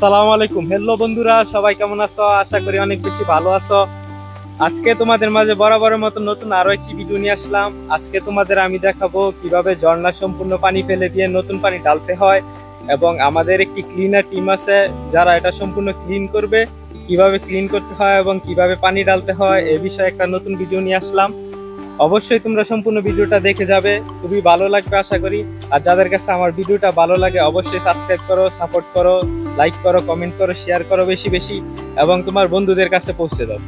আসসালামু আলাইকুম। হ্যালো বন্ধুরা, সবাই কেমন আছো? আশা করি অনেক বেশি ভালো আছো। আজকে তোমাদের মাঝে বরাবরের মতো নতুন আরো একটি ভিডিও নিয়ে আসলাম। আজকে তোমাদের আমি দেখাবো কিভাবে ঝর্ণা সম্পূর্ণ পানি ফেলে দিয়ে নতুন পানি ঢালতে হয়, এবং আমাদের একটি ক্লিনার টিম আছে যারা এটা সম্পূর্ণ ক্লিন করবে। কিভাবে ক্লিন করতে হয় এবং কিভাবে পানি ঢালতে হয় এ বিষয়ে একটা নতুন ভিডিও নিয়ে আসলাম। অবশ্যই তোমরা সম্পূর্ণ ভিডিওটা দেখে যাবে, খুবই ভালো লাগবে আশা করি। আর যাদের কাছে আমার ভিডিওটা ভালো লাগে অবশ্যই সাবস্ক্রাইব করো, সাপোর্ট করো, লাইক করো, কমেন্ট করো, শেয়ার করো বেশি বেশি, এবং তোমার বন্ধুদের কাছে পৌঁছে দাও।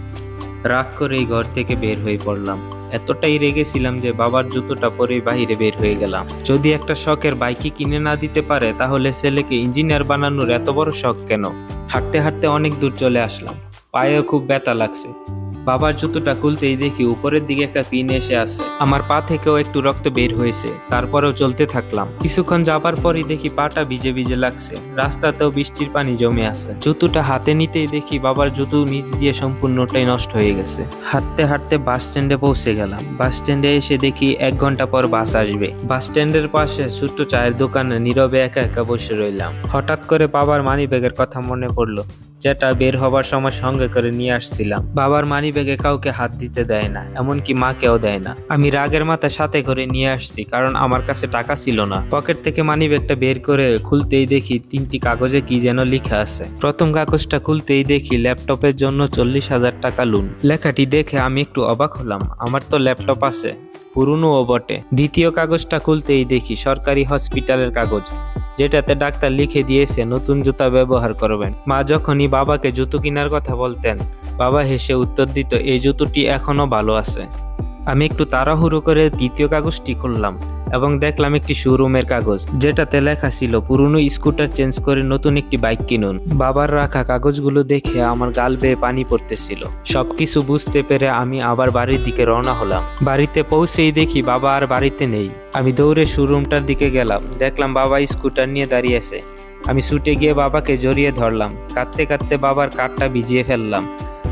রাগ করে এই ঘর থেকে বের হয়ে পড়লাম। এতটাই রেগেছিলাম যে বাবার জুতোটা পরে বাইরে বের হয়ে গেলাম। যদি একটা শখের বাইকই কিনে না দিতে পারে তাহলে ছেলেকে ইঞ্জিনিয়ার বানানোর এত বড় শখ কেন? হাঁটতে হাঁটতে অনেক দূর চলে আসলাম, পায়েও খুব ব্যথা লাগছে। বাবার জুতোটা খুলতেই দেখি উপরের দিকে একটা পিন এসে আছে। আমার পা থেকেও একটু রক্ত বের হয়েছে, তারপরেও চলতে থাকলাম। কিছুক্ষণ যাবার পরই দেখি পাটা ভিজে ভিজে লাগছে, রাস্তাতেও বৃষ্টির পানি জমে আছে। জুতোটা হাতে নিতেই দেখি বাবার জুতো নিচ দিয়ে সম্পূর্ণটাই নষ্ট হয়ে গেছে। হাঁটতে হাঁটতে বাস স্ট্যান্ডে পৌঁছে গেলাম। বাস স্ট্যান্ডে এসে দেখি 1 ঘন্টা পর বাস আসবে। বাস স্ট্যান্ডের পাশে ছোট্ট চায়ের দোকানে নীরবে একা একা বসে রইলাম। হঠাৎ করে বাবার মানি ব্যাগের কথা মনে পড়লো, যেটা বের হবার সময় সঙ্গে করে নিয়ে আসছিলাম। বাবার মানি ব্যাগে কাউকে হাত দিতে দেয় না, এমনকি মাকেও দেয় না। আমি রাগের মাথায় সাথে করে নিয়ে আসছি, কারণ আমার কাছে টাকা ছিল না। পকেট থেকে মানি ব্যাগটা বের করে খুলতেই দেখি 3টি কাগজে কি যেন লেখা আছে। প্রথম কাগজটা খুলতেই দেখি ল্যাপটপের জন্য 40,000 টাকা লোন। লেখাটি দেখে আমি একটু অবাক হলাম, আমার তো ল্যাপটপ আছে, পুরনোও বটে। দ্বিতীয় কাগজটা খুলতেই দেখি সরকারি হসপিটালের কাগজ, যেটাতে ডাক্তার লিখে দিয়েছে নতুন জুতা ব্যবহার করবেন। মা যখনই বাবাকে জুতো কেনার কথা বলতেন, বাবা হেসে উত্তর দিত, এই জুতোটি এখনো ভালো আছে। আমি একটু তাড়াহুড়ো করে দ্বিতীয় কাগজটি খুললাম এবং দেখলাম একটি শোরুমের কাগজ, যেটাতে লেখা ছিল পুরনো স্কুটার চেঞ্জ করে নতুন একটি বাইক কিনুন। বাবার রাখা কাগজগুলো দেখে আমার গাল বেয়ে পানি পড়তেছিল। সবকিছু বুঝতে পেরে আমি আবার বাড়ির দিকে রওনা হলাম। বাড়িতে পৌঁছেই দেখি বাবা আর বাড়িতে নেই। আমি দৌড়ে শোরুমটার দিকে গেলাম, দেখলাম বাবা স্কুটার নিয়ে দাঁড়িয়ে আছে। আমি ছুটে গিয়ে বাবাকে জড়িয়ে ধরলাম, কাঁদতে কাঁদতে বাবার কাঁধটা ভিজিয়ে ফেললাম।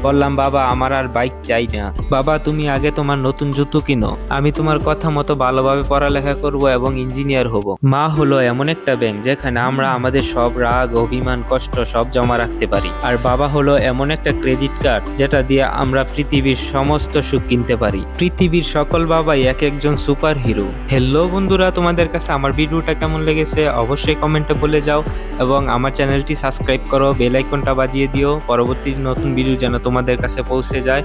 বললাম, বাবা আমার আর বাইক চাই না। বাবা তুমি আগে তোমার নতুন জুতো কিনো, আমি তোমার কথা মতো ভালোভাবে পড়ালেখা করব এবং ইঞ্জিনিয়ার হব। মা হলো এমন একটা ব্যাংক যেখানে আমরা আমাদের সব রাগ, অভিমান, কষ্ট সব জমা রাখতে পারি। আর বাবা হলো এমন একটা ক্রেডিট কার্ড যেটা দিয়ে আমরা পৃথিবীর সমস্ত সুখ কিনতে পারি। পৃথিবীর সকল বাবাই এক একজন সুপার হিরো। হ্যালো বন্ধুরা, তোমাদের কাছে আমার ভিডিওটা কেমন লেগেছে অবশ্যই কমেন্টে বলে যাও, এবং আমার চ্যানেলটি সাবস্ক্রাইব করো, বেল আইকনটা বাজিয়ে দিও, পরবর্তী নতুন ভিডিও যেন তোমাদের কাছে পৌঁছে যায়।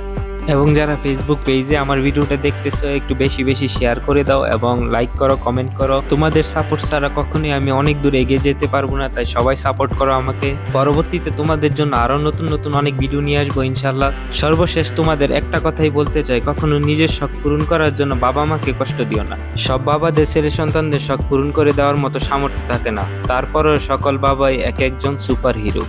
এবং যারা ফেসবুক পেজে আমার ভিডিওটা দেখতেছো একটু বেশি বেশি শেয়ার করে দাও এবং লাইক করো, কমেন্ট করো। তোমাদের সাপোর্ট ছাড়া কখনোই আমি অনেক দূর এগিয়ে যেতে পারবো না, তাই সবাই সাপোর্ট করো আমাকে। পরবর্তীতে তোমাদের জন্য আরো নতুন নতুন অনেক ভিডিও নিয়ে আসবো ইনশাল্লাহ। সর্বশেষ তোমাদের একটা কথাই বলতে চাই, কখনো নিজের শখ পূরণ করার জন্য বাবা মাকে কষ্ট দিও না। সব বাবাদের ছেলে সন্তানদের শখ পূরণ করে দেওয়ার মতো সামর্থ্য থাকে না, তারপরেও সকল বাবাই এক একজন সুপার হিরো।